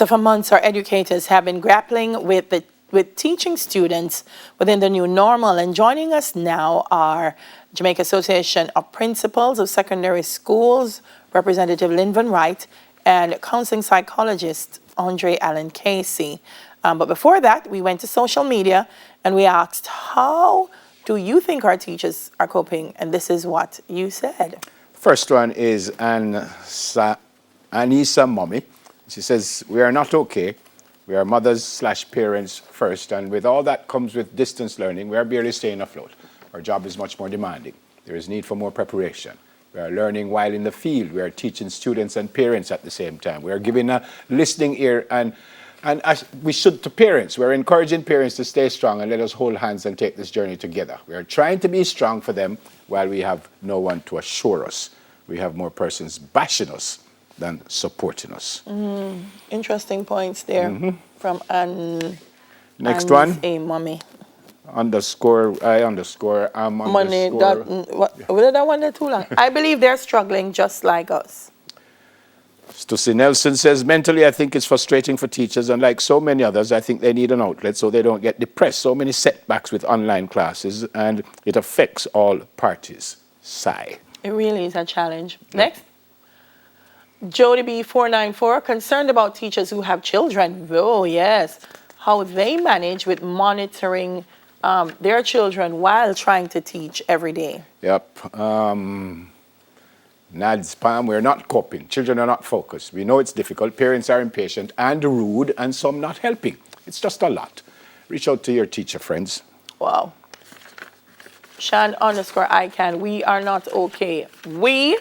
So for months, our educators have been grappling with teaching students within the new normal. And joining us now are Jamaica Association of Principals of Secondary Schools, Representative Linvan Wright, and counseling psychologist Andre Allen Casey. But before that, we went to social media and we asked, how do you think our teachers are coping? And this is what you said. First one is Anissa Mommy. She says, we are not okay. We are mothers/parents first, and with all that comes with distance learning, we are barely staying afloat. Our job is much more demanding. There is need for more preparation. We are learning while in the field. We are teaching students and parents at the same time. We are giving a listening ear, and as we should to parents. We're encouraging parents to stay strong and let us hold hands and take this journey together. We are trying to be strong for them while we have no one to assure us. We have more persons bashing us than supporting us. Interesting points there from Next one. A mommy. Underscore, Money. What did I want that too long? I believe they're struggling just like us. Stussy Nelson says, mentally, I think it's frustrating for teachers, and like so many others, I think they need an outlet so they don't get depressed. So many setbacks with online classes, and it affects all parties. Sigh. It really is a challenge. Next. Jody B494, concerned about teachers who have children. Oh, yes. How they manage with monitoring their children while trying to teach every day. Yep. Nad's Palm, we're not coping. Children are not focused. We know it's difficult. Parents are impatient and rude, and some not helping. It's just a lot. Reach out to your teacher friends. Wow. Shan_ICAN, we are not okay. We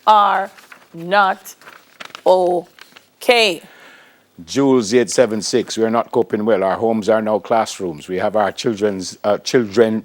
are not okay. Jules 876, we are not coping well. Our homes are now classrooms. We have our children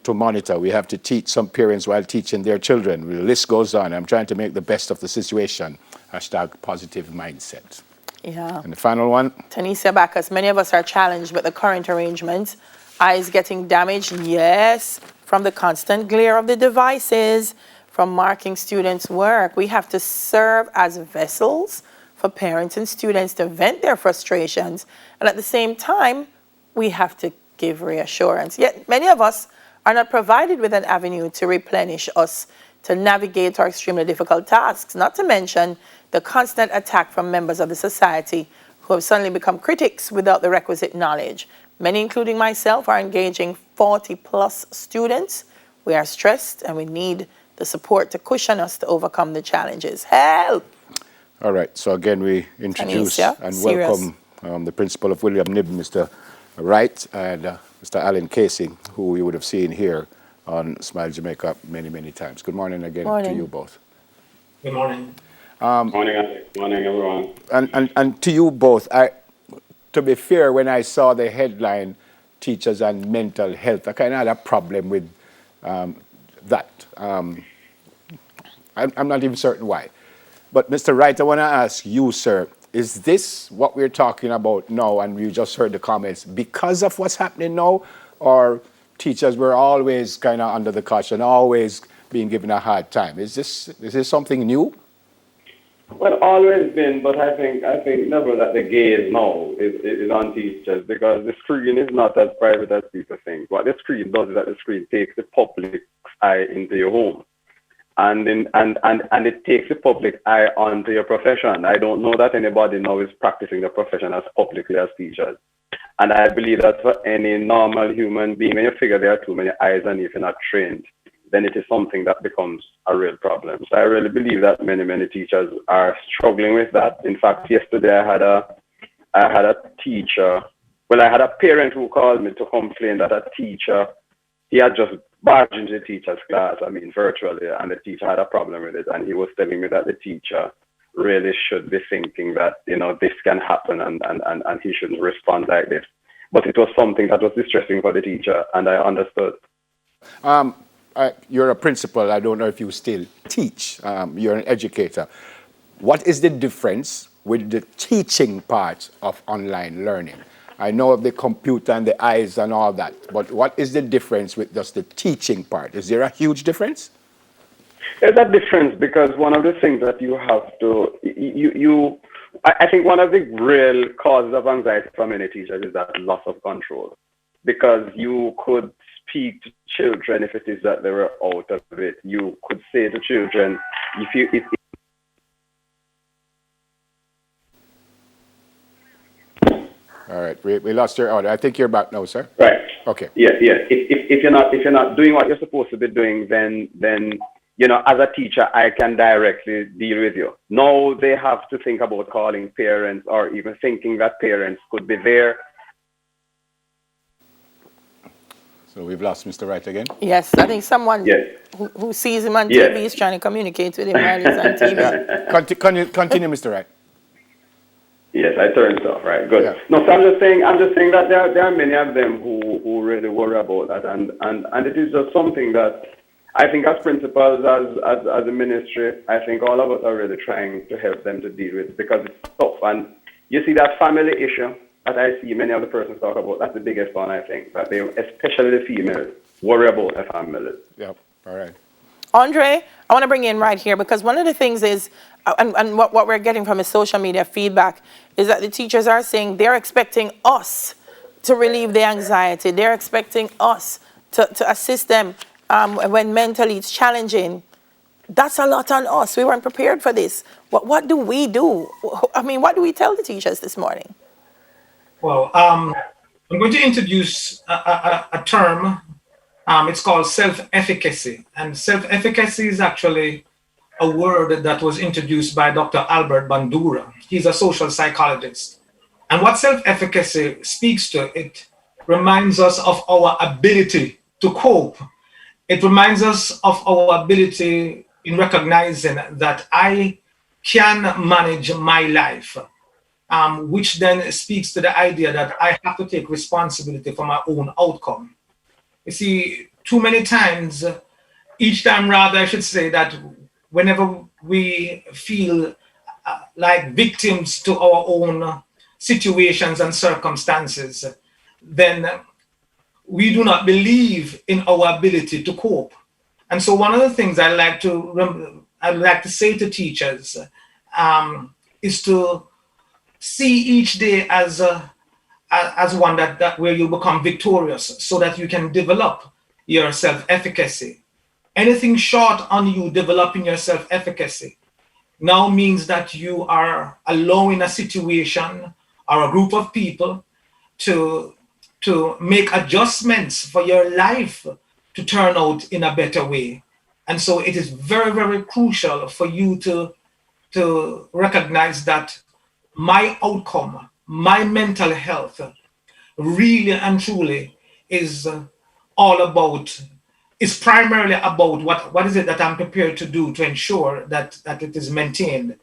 to monitor. We have to teach some parents while teaching their children. The list goes on. I'm trying to make the best of the situation. #positive mindset. Yeah. And the final one. Tanisha Bacchus, many of us are challenged with the current arrangements. Eyes getting damaged, yes, from the constant glare of the devices, from marking students' work. We have to serve as vessels for parents and students to vent their frustrations, and at the same time, we have to give reassurance. Yet many of us are not provided with an avenue to replenish us, to navigate our extremely difficult tasks, not to mention the constant attack from members of the society who have suddenly become critics without the requisite knowledge. Many, including myself, are engaging 40-plus students. We are stressed, and we need the support to cushion us to overcome the challenges. Help! All right, so again, we introduce and welcome the principal of William Nib, Mr. Wright, and Mr. Allen Casey, who you would have seen here on Smile Jamaica many, many times. Good morning again to you both. Good morning. Morning, Alex. Morning, everyone. And to you both, to be fair, when I saw the headline, Teachers and Mental Health, I kind of had a problem with that. I'm not even certain why. But Mr. Wright, I want to ask you, sir, is this what we're talking about now, and you just heard the comments, because of what's happening now, or teachers were always kind of under the caution, always being given a hard time? Is this something new? Well, always been, but I think never that the gaze now is on teachers, because the screen is not as private as people think. What the screen does is that the screen takes the public eye into your home. And it takes the public eye onto your profession. I don't know that anybody now is practicing the profession as publicly as teachers. And I believe that for any normal human being, when you figure there are too many eyes and if you're not trained, then it is something that becomes a real problem. So I really believe that many teachers are struggling with that. In fact, yesterday I had a teacher, well, I had a parent who called me to complain that a teacher, he had just barged into the teacher's class, virtually, and the teacher had a problem with it. And he was telling me that the teacher really should be thinking that, this can happen and he shouldn't respond like this. But it was something that was distressing for the teacher, and I understood. You're a principal. I don't know if you still teach. You're an educator. What is the difference with the teaching part of online learning? I know of the computer and the eyes and all that, but what is the difference with just the teaching part? Is there a huge difference? There's a difference, because one of the things that you have to, I think one of the real causes of anxiety for many teachers is that loss of control. Because you could speak to children if it is that they were out of it. You could say to children, if All right, we lost your audio. I think you're back now, sir. right, Okay. yeah, yeah. If you're not doing what you're supposed to be doing, then as a teacher, I can directly deal with you. No, they have to think about calling parents or even thinking that parents could be there. So we've lost Mr. Wright again. Yes, I think someone Yes. who sees him on Yes. TV is trying to communicate with him while he's on TV. Yeah. Continue, Mr. Wright. Yes, I turned it off. Right, good. Yeah. No, so I'm just saying that there are many of them who really worry about that, and it is just something that I think as principals, as a ministry, I think all of us are really trying to help them to deal with, because it's tough. And you see that family issue that I see many of the persons talk about. That's the biggest one, I think, that they, especially the females, worry about their families. Yep. All right. Andre, I want to bring you in right here, because one of the things is, and what we're getting from the social media feedback is that the teachers are saying they're expecting us to relieve the anxiety. They're expecting us to assist them when mentally it's challenging. That's a lot on us. We weren't prepared for this. What do we do? I mean, what do we tell the teachers this morning? Well, I'm going to introduce a term. It's called self-efficacy. And self-efficacy is actually a word that was introduced by Dr. Albert Bandura. He's a social psychologist. And what self-efficacy speaks to, it reminds us of our ability to cope. It reminds us of our ability in recognizing that I can manage my life, which then speaks to the idea that I have to take responsibility for my own outcome. You see, too many times, each time rather, I should say that whenever we feel like victims to our own situations and circumstances, then we do not believe in our ability to cope. And so one of the things I'd like to say to teachers is to see each day as one that where you become victorious, so that you can develop your self-efficacy. Anything short on you developing your self-efficacy now means that you are allowing a situation or a group of people to make adjustments for your life to turn out in a better way. And so it is very, very crucial for you to recognize that my outcome, my mental health, really and truly is primarily about what is it that I'm prepared to do to ensure that it is maintained.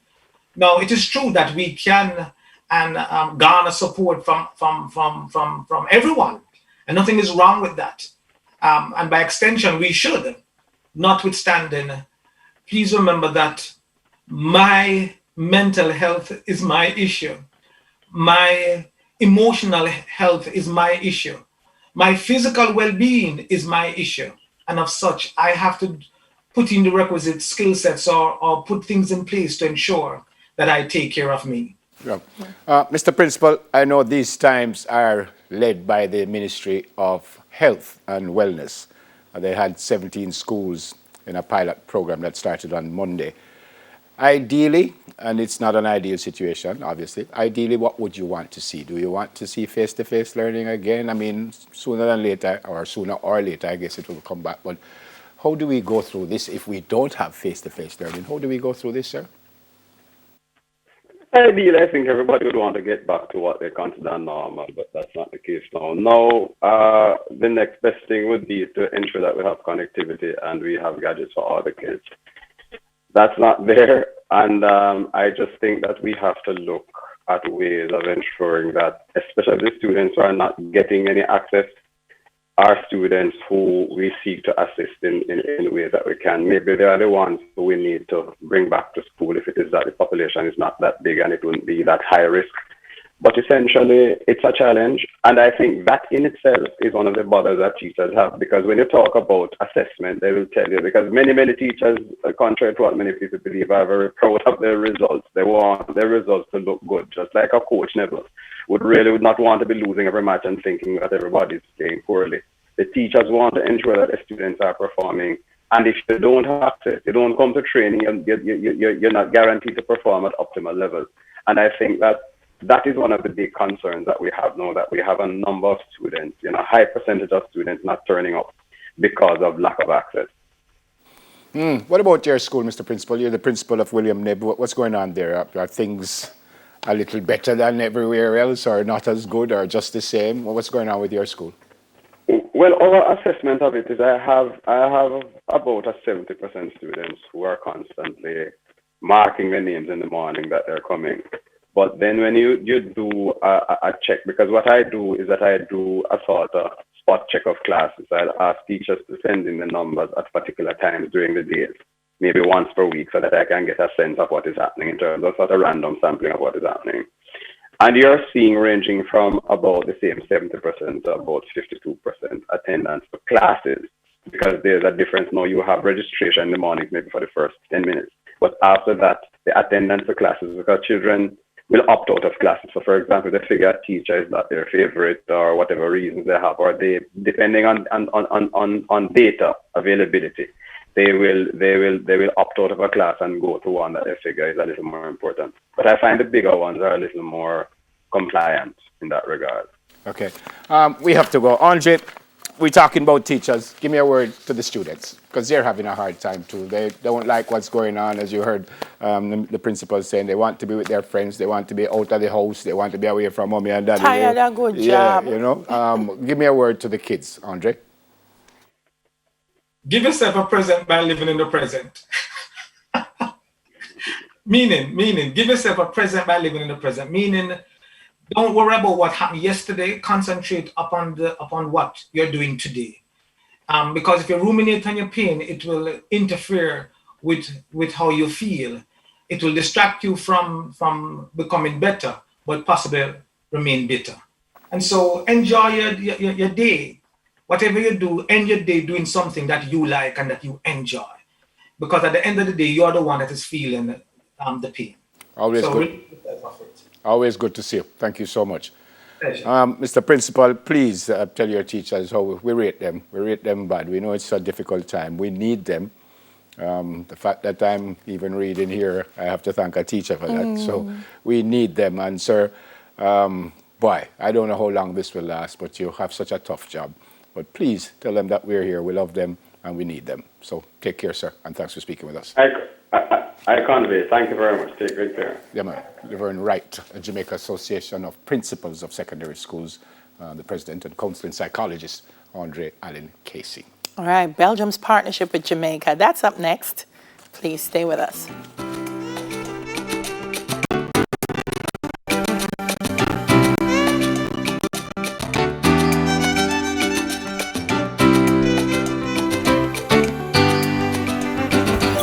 Now, it is true that we can garner support from everyone, and nothing is wrong with that. And by extension, we should. Notwithstanding, please remember that my mental health is my issue. My emotional health is my issue. My physical well-being is my issue. And of such, I have to put in the requisite skill sets or put things in place to ensure that I take care of me. Yeah. Mr. Principal, I know these times are led by the Ministry of Health and Wellness. They had 17 schools in a pilot program that started on Monday. Ideally, and it's not an ideal situation, obviously, ideally, what would you want to see? Do you want to see face-to-face learning again? I mean, sooner or later, I guess it will come back. But how do we go through this if we don't have face-to-face learning? How do we go through this, sir? Ideally, I think everybody would want to get back to what they consider normal, but that's not the case now. Now, the next best thing would be to ensure that we have connectivity and we have gadgets for all the kids. That's not there, and I just think that we have to look at ways of ensuring that, especially the students who are not getting any access, are students who we seek to assist in ways that we can. Maybe they are the ones who we need to bring back to school if it is that the population is not that big and it wouldn't be that high risk. But essentially, it's a challenge. And I think that in itself is one of the bothers that teachers have. Because when you talk about assessment, they will tell you, because many teachers, contrary to what many people believe, are very proud of their results. They want their results to look good, just like a coach never would not want to be losing every match and thinking that everybody's playing poorly. The teachers want to ensure that the students are performing. And if you don't have access, you don't come to training, you're not guaranteed to perform at optimal levels. And I think that is one of the big concerns that we have now, that we have a number of students, a high percentage of students not turning up because of lack of access. What about your school, Mr. Principal? You're the principal of William Nib. What's going on there? Are things a little better than everywhere else, or not as good, or just the same? What's going on with your school? Well, our assessment of it is I have about a 70% students who are constantly marking their names in the morning that they're coming. But then when you do a check, because what I do is that I do a sort of spot check of classes. I'll ask teachers to send in the numbers at particular times during the days, maybe once per week, so that I can get a sense of what is happening in terms of sort of random sampling of what is happening. And you're seeing ranging from about the same 70% to about 52% attendance for classes, because there's a difference now. You have registration in the morning, maybe for the first 10 minutes. But after that, the attendance for classes, because children will opt out of classes. So, for example, they figure a teacher is not their favorite, or whatever reasons they have, or they, depending on data availability, they will opt out of a class and go to one that they figure is a little more important. But I find the bigger ones are a little more compliant in that regard. Okay. We have to go. Andre, we're talking about teachers. Give me a word to the students, because they're having a hard time too. They don't like what's going on, as you heard the principal saying. They want to be with their friends. They want to be out of the house. They want to be away from mommy and daddy. Tired of good job. Give me a word to the kids, Andre. Give yourself a present by living in the present. meaning, give yourself a present by living in the present. Meaning, don't worry about what happened yesterday. Concentrate upon what you're doing today. Because if you ruminate on your pain, it will interfere with how you feel. It will distract you from becoming better, but possibly remain bitter. And so enjoy your day. Whatever you do, end your day doing something that you like and that you enjoy. Because at the end of the day, you're the one that is feeling the pain. Always so good. Always good to see you. Thank you so much. Pleasure. Mr. Principal, please tell your teachers how we rate them. We rate them bad. We know it's a difficult time. We need them. The fact that I'm even reading here, I have to thank a teacher for that. So we need them. And sir, boy, I don't know how long this will last, but you have such a tough job. But please tell them that we're here, we love them, and we need them. So take care, sir, and thanks for speaking with us. I can't wait. Thank you very much. Take great care. Yeah, man. Reverend Wright, Jamaica Association of Principals of Secondary Schools, the president and counseling psychologist, Andre Allen Casey. All right, Belgium's partnership with Jamaica. That's up next. Please stay with us.